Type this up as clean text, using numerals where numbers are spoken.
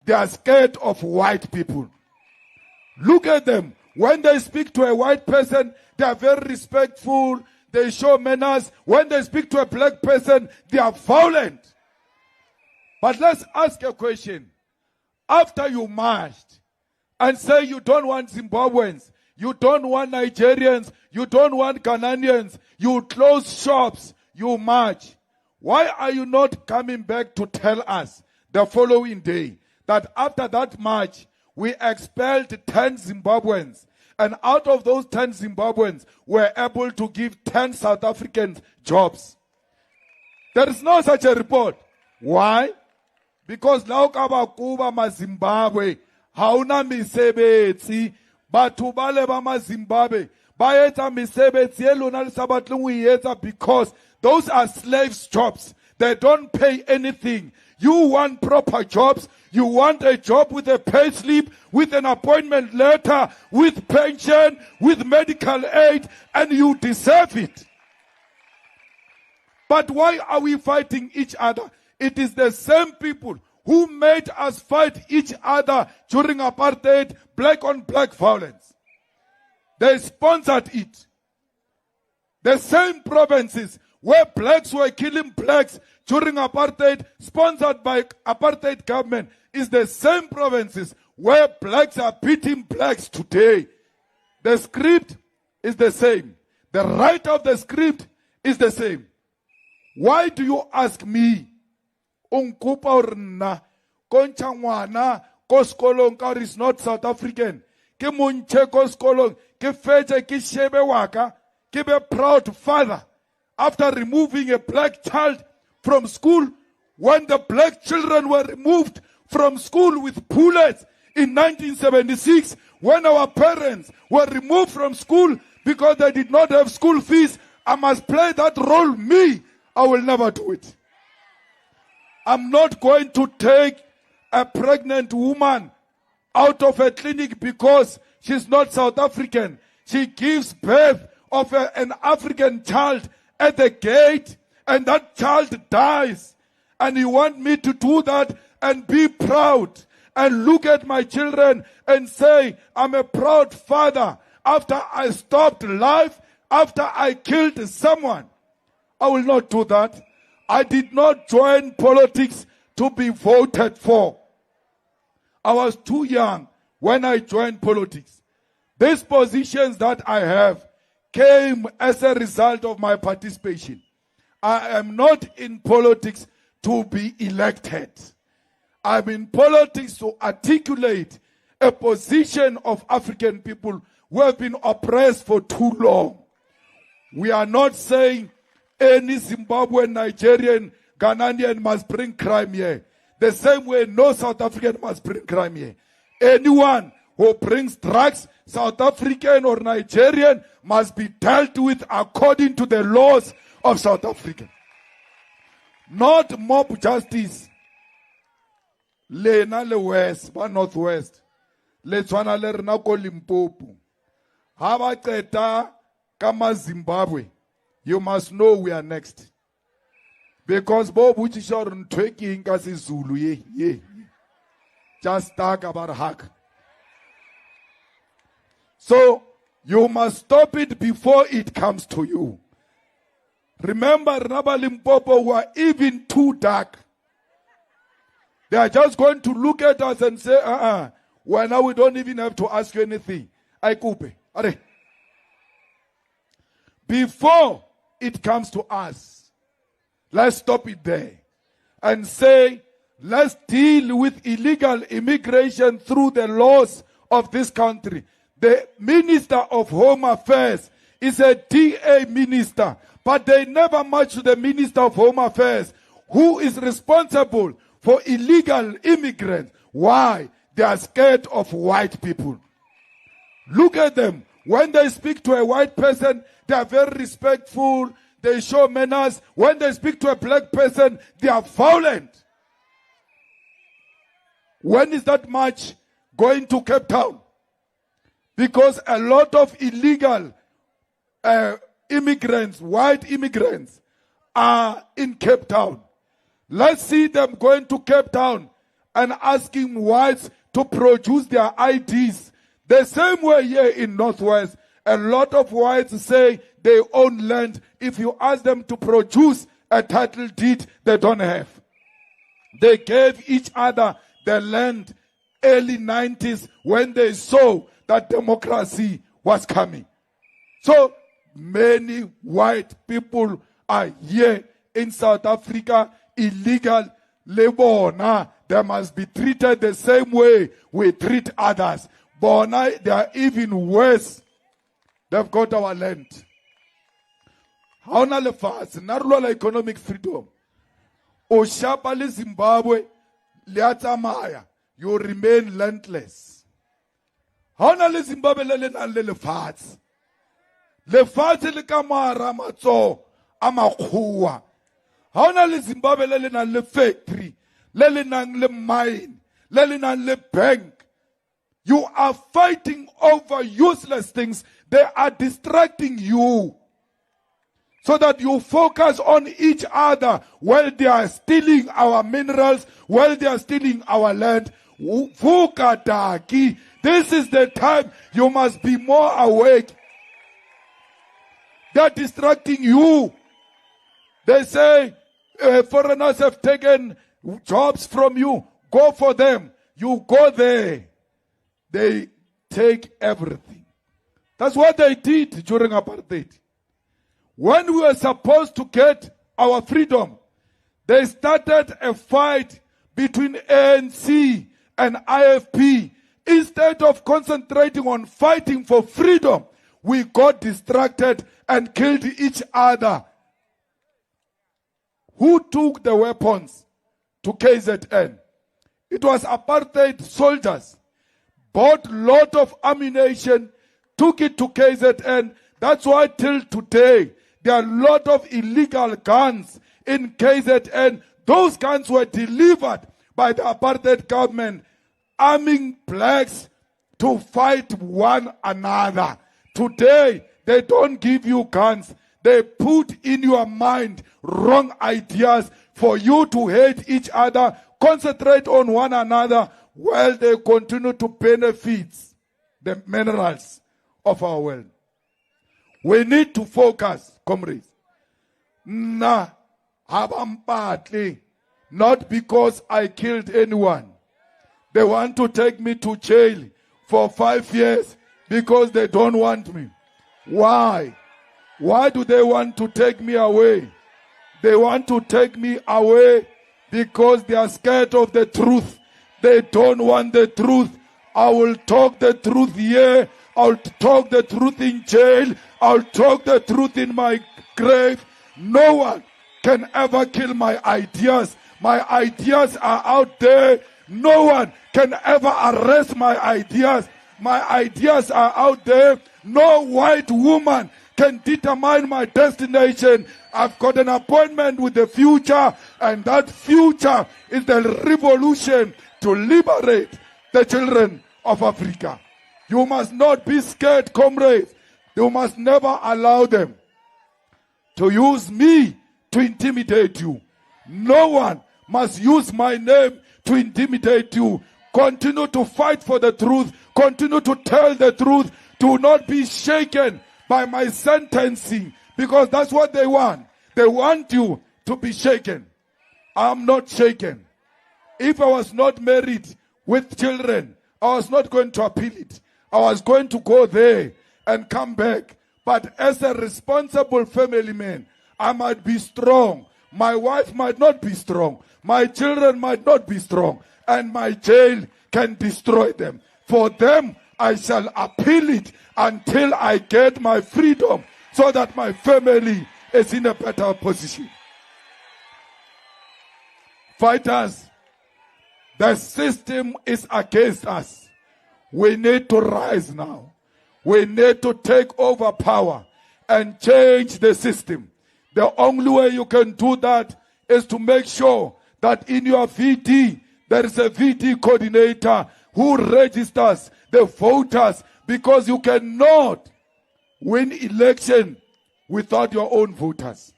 They are scared of white people. Look at them. When they speak to a white person, they are very respectful. They show manners. When they speak to a black person, they are violent. But let's ask a question. After you marched and say you don't want Zimbabweans, you don't want Nigerians, you don't want Ghanaians, you close shops, you march. Why are you not coming back to tell us the following day that after that march, we expelled 10 Zimbabweans, and out of those 10 Zimbabweans, were able to give 10 South Africans jobs? There is no such a report. Why? Because lao kaba kuba ma Zimbabwe, hauna misebetsi, batho bale ba ma Zimbabwe, ba etsa misebetsi e lona le sa batleng ho etsa because those are slaves jobs. They don't pay anything. You want proper jobs. You want a job with a pay slip, with an appointment letter, with pension, with medical aid, and you deserve it. But why are we fighting each other? It is the same people who made us fight each other during apartheid, black on black violence. They sponsored it. The same provinces where blacks were killing blacks during apartheid, sponsored by apartheid government, is the same provinces where blacks are beating blacks today. The script is the same. The writer of the script is the same. Why do you ask me? Unkupa orna, koncha ngwana, koskolong ka is not South African. Ke munche koskolong, ke feje ke shebe waka, ke be proud father. After removing a black child from school, when the black children were removed from school with bullets in 1976, when our parents were removed from school because they did not have school fees, I must play that role. Me, I will never do it. I'm not going to take a pregnant woman out of a clinic because she's not South African. She gives birth of an African child at the gate, and that child dies. And you want me to do that and be proud and look at my children and say, I'm a proud father after I stopped life, after I killed someone? I will not do that. I did not join politics to be voted for. I was too young when I joined politics. These positions that I have came as a result of my participation. I am not in politics to be elected. I'm in politics to articulate a position of African people who have been oppressed for too long. We are not saying any Zimbabwean, Nigerian, Ghanaian must bring crime here. The same way no South African must bring crime here. Anyone who brings drugs, South African or Nigerian, must be dealt with according to the laws of South Africa. Not mob justice. Lena le west, ba northwest. Le tshwana le rena ko Limpopo. Ha ba qeta ka ma Zimbabwe, you must know we are next. Because bo butisha re ntwe ke eng ka seZulu ye. Just talk about hack. So you must stop it before it comes to you. Remember, Raba Limpopo were even too dark. They are just going to look at us and say, well, now we don't even have to ask you anything. I coupe. Before it comes to us, let's stop it there and say, let's deal with illegal immigration through the laws of this country. The Minister of Home Affairs is a DA minister, but they never match to the Minister of Home Affairs, who is responsible for illegal immigrants. Why? They are scared of white people. Look at them. When they speak to a white person, they are very respectful. They show manners. When they speak to a black person, they are violent. When is that march going to Cape Town? Because a lot of illegal immigrants, white immigrants, are in Cape Town. Let's see them going to Cape Town and asking whites to produce their IDs. The same way here in Northwest, a lot of whites say they own land. If you ask them to produce a title deed, they don't have. They gave each other the land early 90s when they saw that democracy was coming. So many white people are here in South Africa, illegal labor. They must be treated the same way we treat others. But now they are even worse. They've got our land. How na le fast? Narula economic freedom. O shapa le Zimbabwe le atamaya. You remain landless. How na le Zimbabwe le na le fast? Le fast le kamara matso amakhuwa. How na le Zimbabwe le na le factory, le nang le mine, le nang le bank. You are fighting over useless things. They are distracting you so that you focus on each other while they are stealing our minerals, while they are stealing our land. Fukataki. This is the time you must be more awake. They are distracting you. They say foreigners have taken jobs from you. Go for them. You go there. They take everything. That's what they did during apartheid. When we were supposed to get our freedom, they started a fight between ANC and IFP. Instead of concentrating on fighting for freedom, we got distracted and killed each other. Who took the weapons to KZN? It was apartheid soldiers. Bought lot of ammunition, took it to KZN. That's why till today, there are a lot of illegal guns in KZN. Those guns were delivered by the apartheid government, arming blacks to fight one another. Today, they don't give you guns. They put in your mind wrong ideas for you to hate each other, concentrate on one another, while they continue to benefit the minerals of our world. We need to focus, comrades. Not because I killed anyone. They want to take me to jail for 5 years because they don't want me. Why? Why do they want to take me away? They want to take me away because they are scared of the truth. They don't want the truth. I will talk the truth here. I'll talk the truth in jail. I'll talk the truth in my grave. No one can ever kill my ideas. My ideas are out there. No one can ever arrest my ideas. My ideas are out there. No white woman can determine my destination. I've got an appointment with the future, and that future is the revolution to liberate the children of Africa. You must not be scared, comrades. You must never allow them to use me to intimidate you. No one must use my name to intimidate you. Continue to fight for the truth. Continue to tell the truth. Do not be shaken by my sentencing, because that's what they want. They want you to be shaken. I'm not shaken. If I was not married with children, I was not going to appeal it. I was going to go there and come back. But as a responsible family man, I might be strong. My wife might not be strong. My children might not be strong. And my jail can destroy them. For them, I shall appeal it until I get my freedom, so that my family is in a better position. Fighters, the system is against us. We need to rise now. We need to take over power and change the system. The only way you can do that is to make sure that in your VT, there is a VT coordinator who registers the voters, because you cannot win election without your own voters.